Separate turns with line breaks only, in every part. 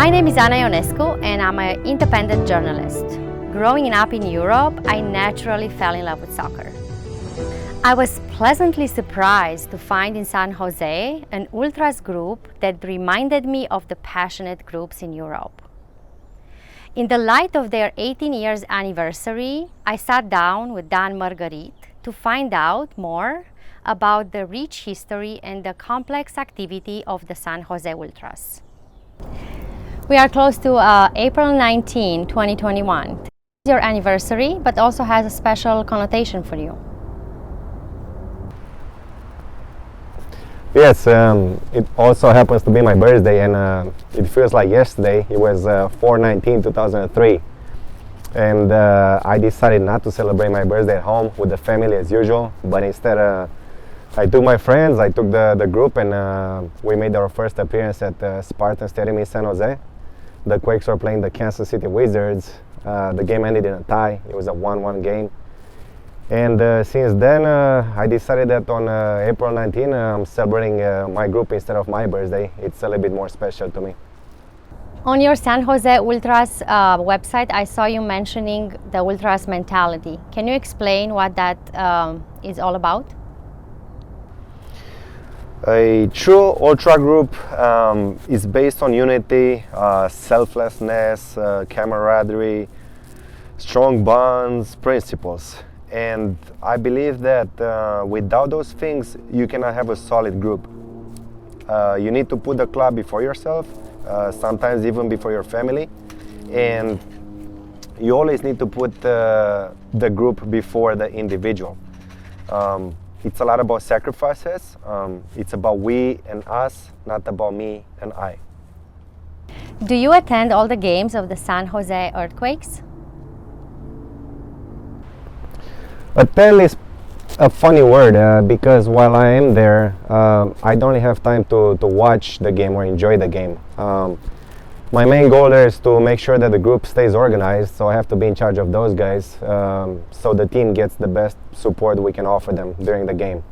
My name is Ana Ionescu and I'm an independent journalist. Growing up in Europe, I naturally fell in love with soccer. I was pleasantly surprised to find in San Jose an ultras group that reminded me of the passionate groups in Europe. In the light of their 18 years anniversary, I sat down with Dan Margarit to find out more about the rich history and the complex activity of the San Jose Ultras. We are close to April 19, 2021. It's your anniversary, but also has a special connotation for you.
Yes, it also happens to be my birthday, and it feels like yesterday. It was 4/19/2003, and I decided not to celebrate my birthday at home with the family as usual, but instead I took my friends, I took the group, and we made our first appearance at Spartan Stadium in San Jose. The Quakes were playing the Kansas City Wizards. The game ended in a tie. It was a 1-1 game. And since then, I decided that on April 19, I'm celebrating my group instead of my birthday. It's a little bit more special to me.
On your San Jose Ultras website, I saw you mentioning the Ultras mentality. Can you explain what that is all about?
A true ultra group is based on unity, selflessness, camaraderie, strong bonds, principles. And I believe that without those things, you cannot have a solid group. You need to put the club before yourself, sometimes even before your family, and you always need to put the group before the individual. It's a lot about sacrifices. It's about we and us, not about me and I.
Do you attend all the games of the San Jose Earthquakes?
Attend is a funny word because while I am there, I don't really have time to watch the game or enjoy the game. My main goal there is to make sure that the group stays organized, so I have to be in charge of those guys so the team gets the best support we can offer them during the game.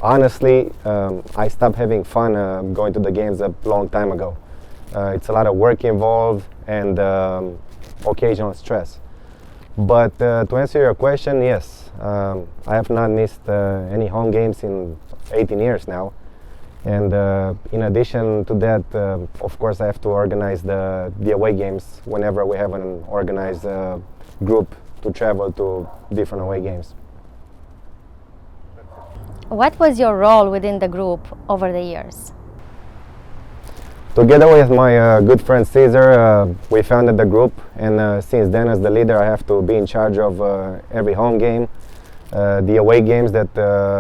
Honestly, I stopped having fun going to the games a long time ago. It's a lot of work involved and occasional stress. But to answer your question, yes, I have not missed any home games in 18 years now. And in addition to that, of course, I have to organize the away games whenever we have an organized group to travel to different away games.
What was your role within the group over the years?
Together with my good friend Cesar, we founded the group, and since then, as the leader, I have to be in charge of every home game, the away games that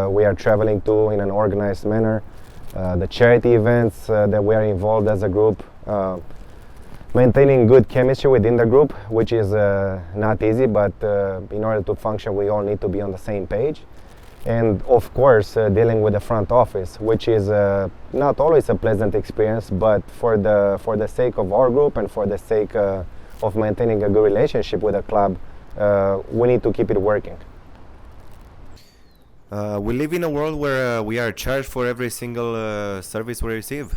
we are traveling to in an organized manner, the charity events that we are involved as a group, maintaining good chemistry within the group, which is not easy, but in order to function, we all need to be on the same page. And of course, dealing with the front office, which is not always a pleasant experience, but for the sake of our group and for the sake of maintaining a good relationship with the club, we need to keep it working.
We live in a world where we are charged for every single service we receive.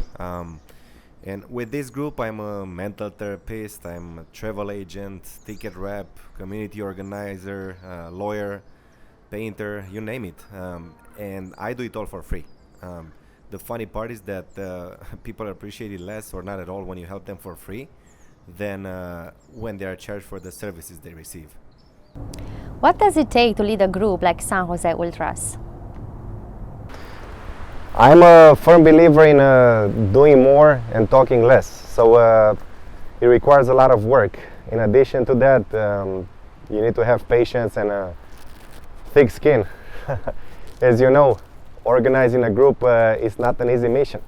And with this group, I'm a mental therapist, I'm a travel agent, ticket rep, community organizer, lawyer, painter, you name it, and I do it all for free. The funny part is that people appreciate it less or not at all when you help them for free than when they are charged for the services they receive.
What does it take to lead a group like San Jose Ultras?
I'm a firm believer in doing more and talking less, so it requires a lot of work. In addition to that, you need to have patience and thick skin. As you know, organizing a group is not an easy mission.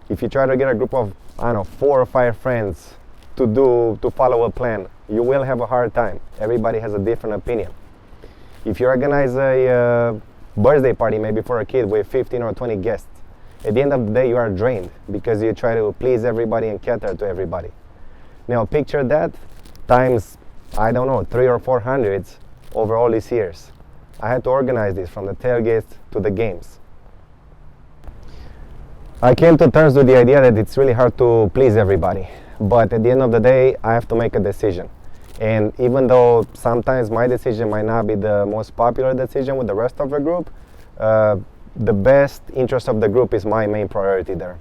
If you try to get a group of, 4 or 5 friends to follow a plan, you will have a hard time. Everybody has a different opinion. If you organize a birthday party, maybe for a kid with 15 or 20 guests, at the end of the day you are drained because you try to please everybody and cater to everybody. Now picture that times, 300 or 400 over all these years. I had to organize this from the tailgates to the games. I came to terms with the idea that it's really hard to please everybody, but at the end of the day, I have to make a decision. And even though sometimes my decision might not be the most popular decision with the rest of the group, the best interest of the group is my main priority there.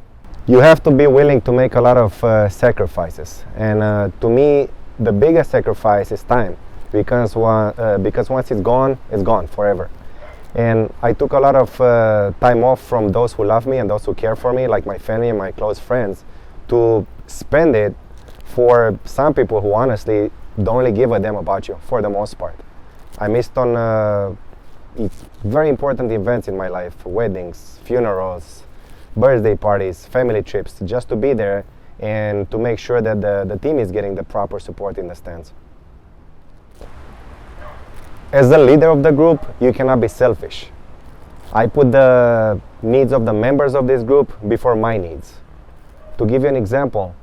You have to be willing to make a lot of sacrifices, and to me, the biggest sacrifice is time, because once it's gone forever. And I took a lot of time off from those who love me and those who care for me, like my family and my close friends, to spend it for some people who honestly don't really give a damn about you, for the most part. I missed on very important events in my life: weddings, funerals, birthday parties, family trips, just to be there and to make sure that the team is getting the proper support in the stands. As the leader of the group, you cannot be selfish. I put the needs of the members of this group before my needs. To give you an example,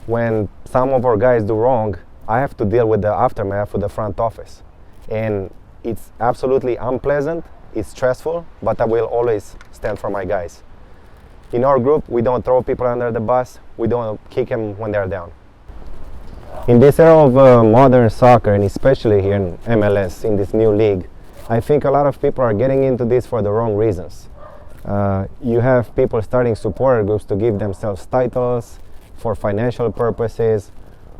when some of our guys do wrong, I have to deal with the aftermath with the front office. And it's absolutely unpleasant, it's stressful, but I will always stand for my guys. In our group, we don't throw people under the bus, we don't kick them when they're down. In this era of modern soccer, and especially here in MLS, in this new league, I think a lot of people are getting into this for the wrong reasons. You have people starting supporter groups to give themselves titles, for financial purposes,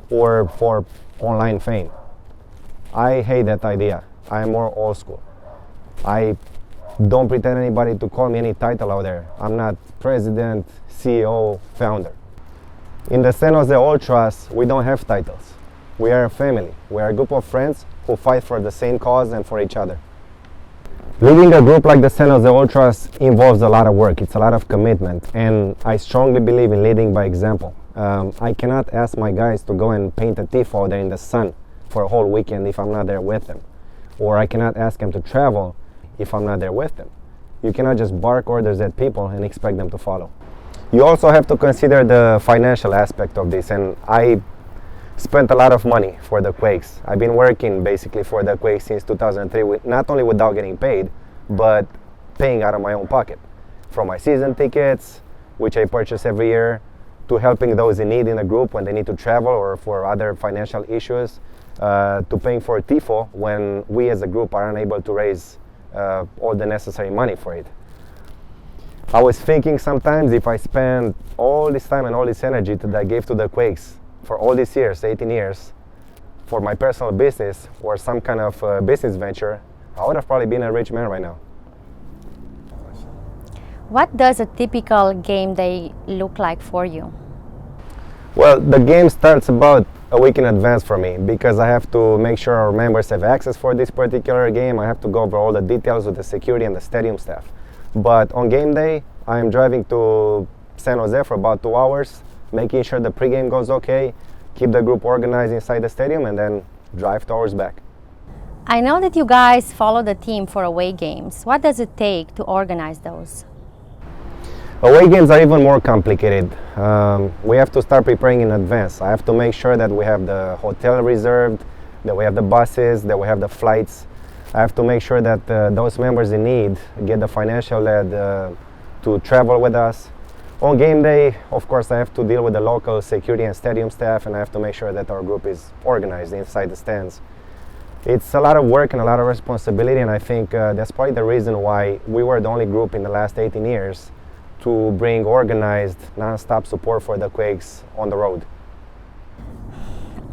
or for online fame. I hate that idea. I am more old school. I don't pretend anybody to call me any title out there. I'm not president, CEO, founder. In the San Jose Ultras, we don't have titles. We are a family. We are a group of friends who fight for the same cause and for each other. Leading a group like the San Jose Ultras involves a lot of work. It's a lot of commitment, and I strongly believe in leading by example. I cannot ask my guys to go and paint a tifo out there in the sun for a whole weekend if I'm not there with them. Or I cannot ask them to travel if I'm not there with them. You cannot just bark orders at people and expect them to follow. You also have to consider the financial aspect of this, and I spent a lot of money for the Quakes. I've been working basically for the Quakes since 2003, not only without getting paid, but paying out of my own pocket. From my season tickets, which I purchase every year, to helping those in need in the group when they need to travel or for other financial issues, to paying for a tifo when we as a group are unable to raise all the necessary money for it. I was thinking sometimes, if I spend all this time and all this energy that I gave to the Quakes for all these years, 18 years, for my personal business or some kind of business venture, I would have probably been a rich man right now.
What does a typical game day look like for you?
Well, the game starts about a week in advance for me, because I have to make sure our members have access for this particular game. I have to go over all the details with the security and the stadium staff. But on game day, I am driving to San Jose for about 2 hours, making sure the pregame goes okay, keep the group organized inside the stadium, and then drive 2 hours back.
I know that you guys follow the team for away games. What does it take to organize those?
Away games are even more complicated. We have to start preparing in advance. I have to make sure that we have the hotel reserved, that we have the buses, that we have the flights. I have to make sure that those members in need get the financial aid to travel with us. On game day, of course, I have to deal with the local security and stadium staff, and I have to make sure that our group is organized inside the stands. It's a lot of work and a lot of responsibility, and I think that's probably the reason why we were the only group in the last 18 years to bring organized, non-stop support for the Quakes on the road.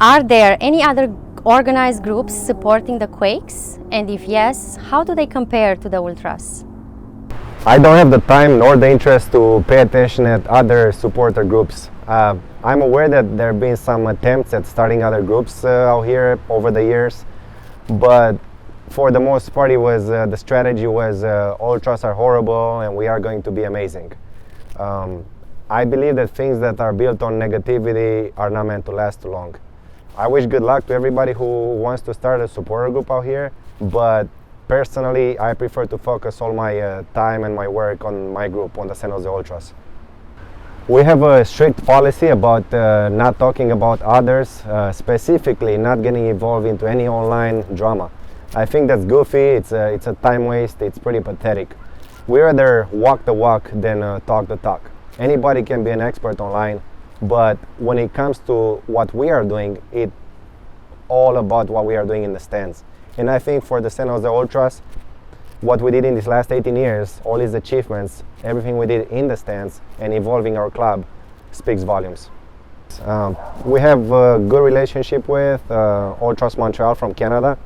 Are there any other organized groups supporting the Quakes? And if yes, how do they compare to the Ultras?
I don't have the time nor the interest to pay attention at other supporter groups. I'm aware that there have been some attempts at starting other groups out here over the years, but for the most part, it was the strategy was Ultras are horrible and we are going to be amazing. I believe that things that are built on negativity are not meant to last too long. I wish good luck to everybody who wants to start a supporter group out here, but personally, I prefer to focus all my time and my work on my group, on the San Jose Ultras. We have a strict policy about not talking about others, specifically not getting involved into any online drama. I think that's goofy, it's a time waste, it's pretty pathetic. We rather walk the walk than talk the talk. Anybody can be an expert online, but when it comes to what we are doing, it's all about what we are doing in the stands. And I think for the San Jose Ultras, what we did in these last 18 years, all these achievements, everything we did in the stands and evolving our club speaks volumes. We have a good relationship with Ultras Montreal from Canada.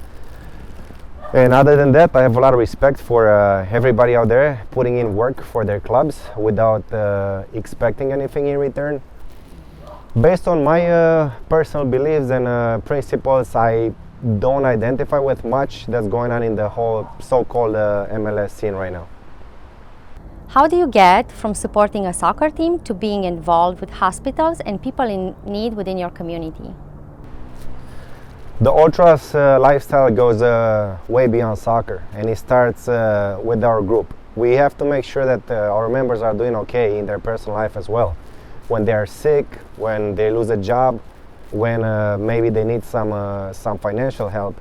And other than that, I have a lot of respect for everybody out there putting in work for their clubs without expecting anything in return. Based on my personal beliefs and principles, I don't identify with much that's going on in the whole so-called MLS scene right now.
How do you get from supporting a soccer team to being involved with hospitals and people in need within your community?
The Ultras lifestyle goes way beyond soccer, and it starts with our group. We have to make sure that our members are doing okay in their personal life as well. When they are sick, when they lose a job, when maybe they need some financial help,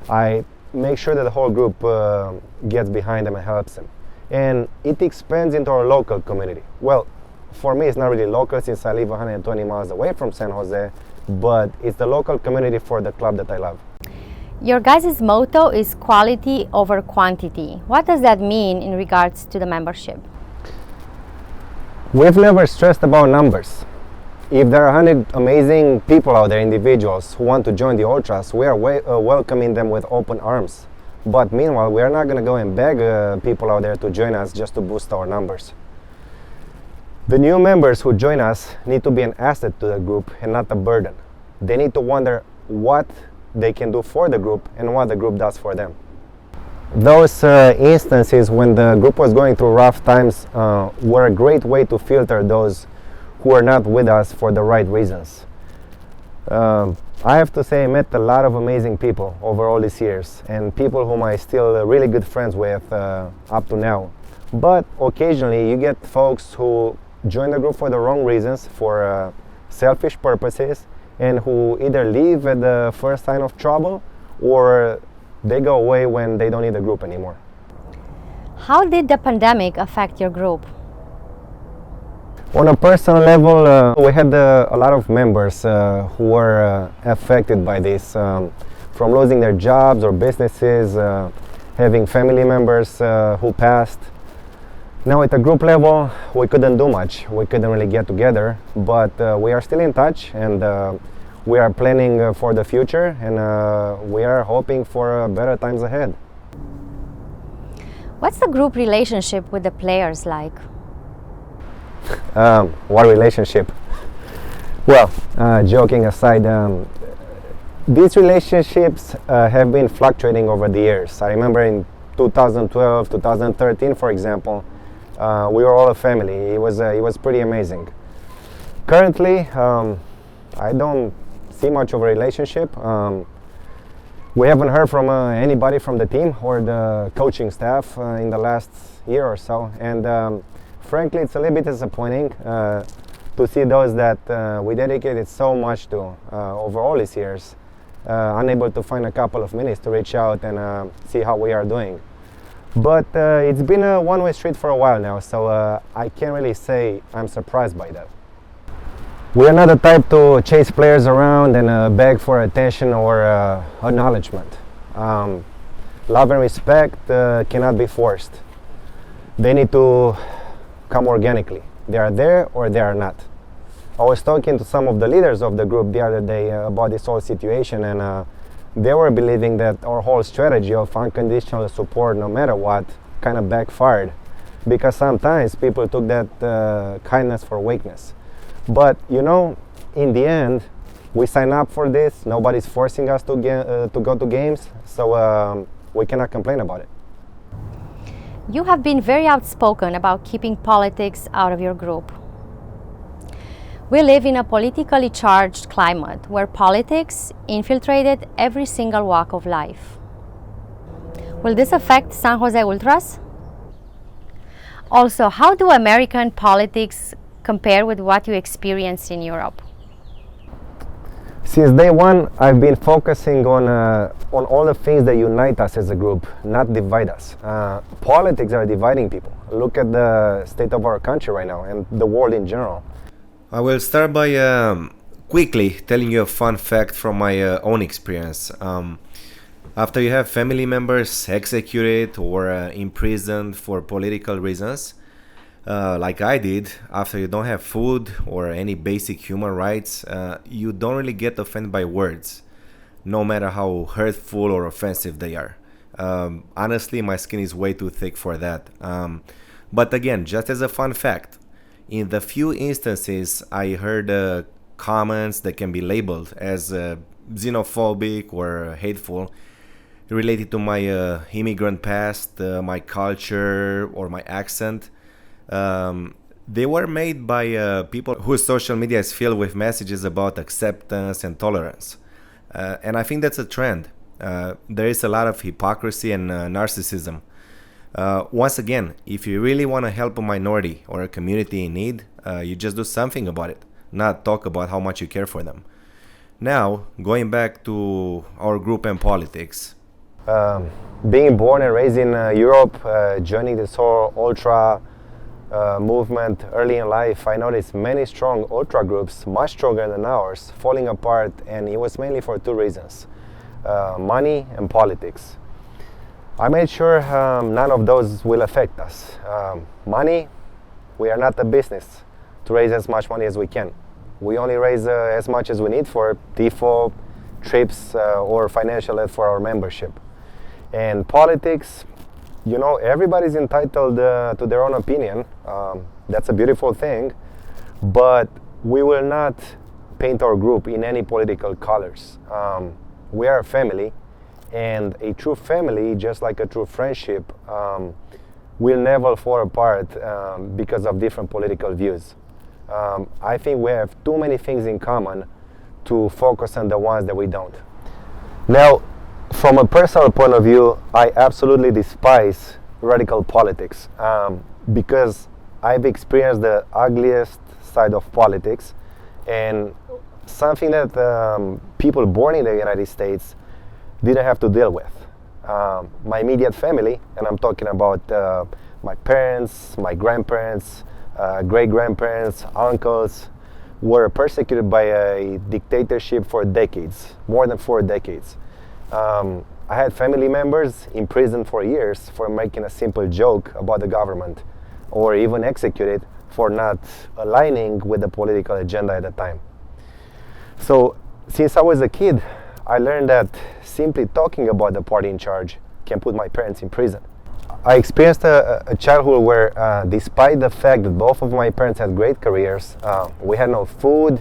I make sure that the whole group gets behind them and helps them. And it expands into our local community. Well, for me it's not really local since I live 120 miles away from San Jose, but it's the local community for the club that I love.
Your guys' motto is quality over quantity. What does that mean in regards to the membership?
We've never stressed about numbers. If there are 100 amazing people out there, individuals who want to join the Ultras, we are welcoming them with open arms. But meanwhile, we are not going to go and beg people out there to join us just to boost our numbers. The new members who join us need to be an asset to the group and not a burden. They need to wonder what they can do for the group and what the group does for them. Those instances when the group was going through rough times were a great way to filter those who are not with us for the right reasons. I have to say I met a lot of amazing people over all these years, and people whom I still really good friends with up to now. But occasionally you get folks who join the group for the wrong reasons, for selfish purposes, and who either leave at the first sign of trouble or they go away when they don't need the group anymore.
How did the pandemic affect your group?
On a personal level, we had a lot of members who were affected by this, from losing their jobs or businesses, having family members who passed. Now at the group level, we couldn't do much. We couldn't really get together, but we are still in touch, and we are planning for the future, and we are hoping for better times ahead.
What's the group relationship with the players like?
What relationship? Well, joking aside, these relationships have been fluctuating over the years. I remember in 2012, 2013, for example, we were all a family. It was pretty amazing. Currently, I don't see much of a relationship. We haven't heard from anybody from the team or the coaching staff in the last year or so, and frankly, it's a little bit disappointing to see those that we dedicated so much to over all these years, unable to find a couple of minutes to reach out and see how we are doing. But it's been a one-way street for a while now, so I can't really say I'm surprised by that. We are not the type to chase players around and beg for attention or acknowledgement. Love and respect cannot be forced. They need to come organically. They are there or they are not. I was talking to some of the leaders of the group the other day about this whole situation, and they were believing that our whole strategy of unconditional support no matter what kind of backfired, because sometimes people took that kindness for weakness. But you know, in the end, we sign up for this. Nobody's forcing us to go to games, so we cannot complain about it.
You have been very outspoken about keeping politics out of your group. We live in a politically charged climate where politics infiltrated every single walk of life. Will this affect San Jose Ultras? Also, how do American politics compare with what you experienced in Europe?
Since day one, I've been focusing on on all the things that unite us as a group, not divide us. Politics are dividing people. Look at the state of our country right now and the world in general.
I will start by quickly telling you a fun fact from my own experience. After you have family members executed or imprisoned for political reasons, like I did, after you don't have food or any basic human rights, you don't really get offended by words, no matter how hurtful or offensive they are. Honestly, my skin is way too thick for that. But again, just as a fun fact, in the few instances I heard comments that can be labeled as xenophobic or hateful related to my immigrant past, my culture, or my accent, they were made by people whose social media is filled with messages about acceptance and tolerance. And I think that's a trend. There is a lot of hypocrisy and narcissism. Once again, if you really want to help a minority or a community in need, you just do something about it, not talk about how much you care for them. Now, going back to our group and politics.
Being born and raised in Europe, joining this whole ultra movement early in life, I noticed many strong ultra groups, much stronger than ours, falling apart, and it was mainly for two reasons: money and politics. I made sure none of those will affect us. Money, we are not a business to raise as much money as we can. We only raise as much as we need for tifo, trips, or financial aid for our membership. And politics, you know, everybody's entitled to their own opinion. That's a beautiful thing, but we will not paint our group in any political colors. We are a family, and a true family, just like a true friendship, will never fall apart because of different political views. I think we have too many things in common to focus on the ones that we don't. Now, from a personal point of view, I absolutely despise radical politics because I've experienced the ugliest side of politics, and something that people born in the United States didn't have to deal with. My immediate family, and I'm talking about my parents, my grandparents, great-grandparents, uncles, were persecuted by a dictatorship for decades, more than 4 decades. I had family members imprisoned for years for making a simple joke about the government, or even executed for not aligning with the political agenda at the time. So, since I was a kid, I learned that simply talking about the party in charge can put my parents in prison. I experienced a childhood where, despite the fact that both of my parents had great careers, we had no food,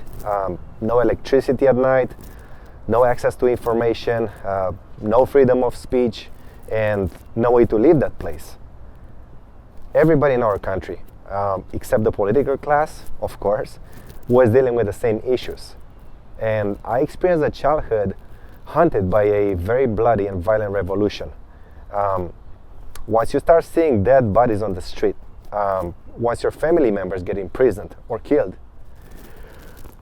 no electricity at night, no access to information, no freedom of speech, and no way to leave that place. Everybody in our country, except the political class, of course, was dealing with the same issues. And I experienced a childhood haunted by a very bloody and violent revolution. Once you start seeing dead bodies on the street, once your family members get imprisoned or killed,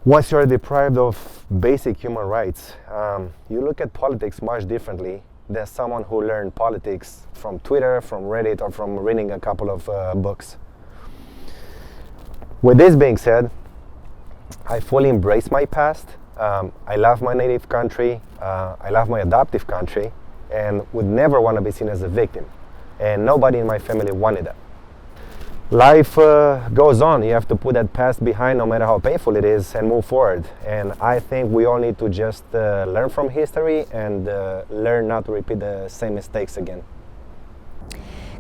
once you are deprived of basic human rights, you look at politics much differently than someone who learned politics from Twitter, from Reddit, or from reading a couple of books. With this being said, I fully embrace my past. I love my native country. I love my adoptive country, and would never want to be seen as a victim. And nobody in my family wanted that. Life goes on. You have to put that past behind, no matter how painful it is, and move forward. And I think we all need to just learn from history and learn not to repeat the same mistakes again.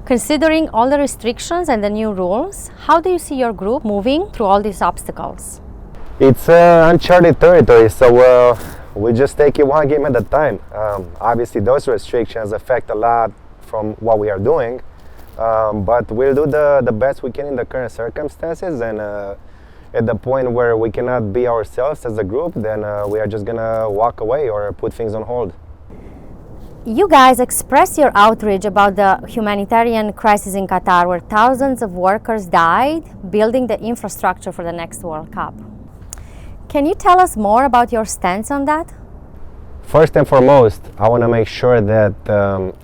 Considering all the restrictions and the new rules, how do you see your group moving through all these obstacles?
It's uncharted territory, so we just take it one game at a time. Obviously, those restrictions affect a lot from what we are doing. But we'll do the best we can in the current circumstances, and at the point where we cannot be ourselves as a group, then we are just gonna walk away or put things on hold.
You guys expressed your outrage about the humanitarian crisis in Qatar, where thousands of workers died building the infrastructure for the next World Cup. Can you tell us more about your stance on that?
First and foremost, I want to make sure that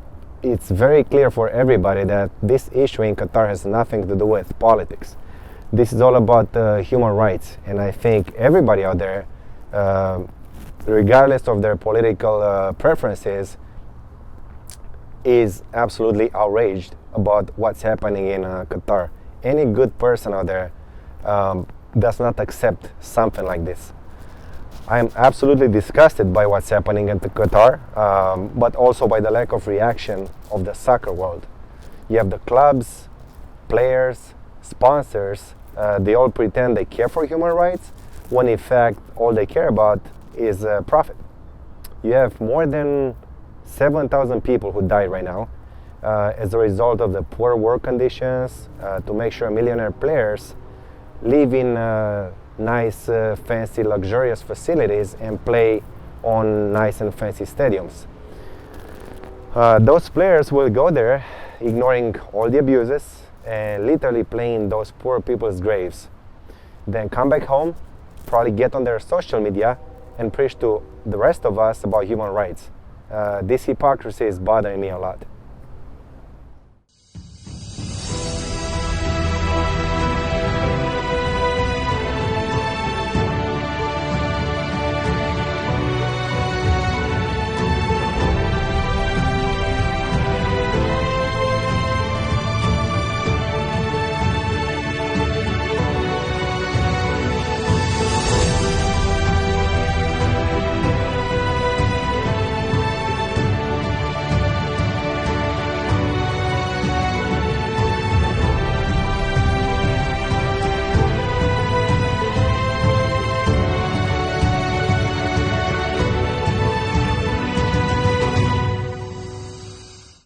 it's very clear for everybody that this issue in Qatar has nothing to do with politics. This is all about human rights, and I think everybody out there, regardless of their political preferences, is absolutely outraged about what's happening in Qatar. Any good person out there does not accept something like this. I am absolutely disgusted by what's happening in Qatar, but also by the lack of reaction of the soccer world. You have the clubs, players, sponsors, they all pretend they care for human rights, when in fact all they care about is profit. You have more than 7,000 people who died right now as a result of the poor work conditions, to make sure millionaire players live in nice, fancy, luxurious facilities and play on nice and fancy stadiums. Those players will go there ignoring all the abuses and literally playing those poor people's graves. Then come back home, probably get on their social media and preach to the rest of us about human rights. This hypocrisy is bothering me a lot.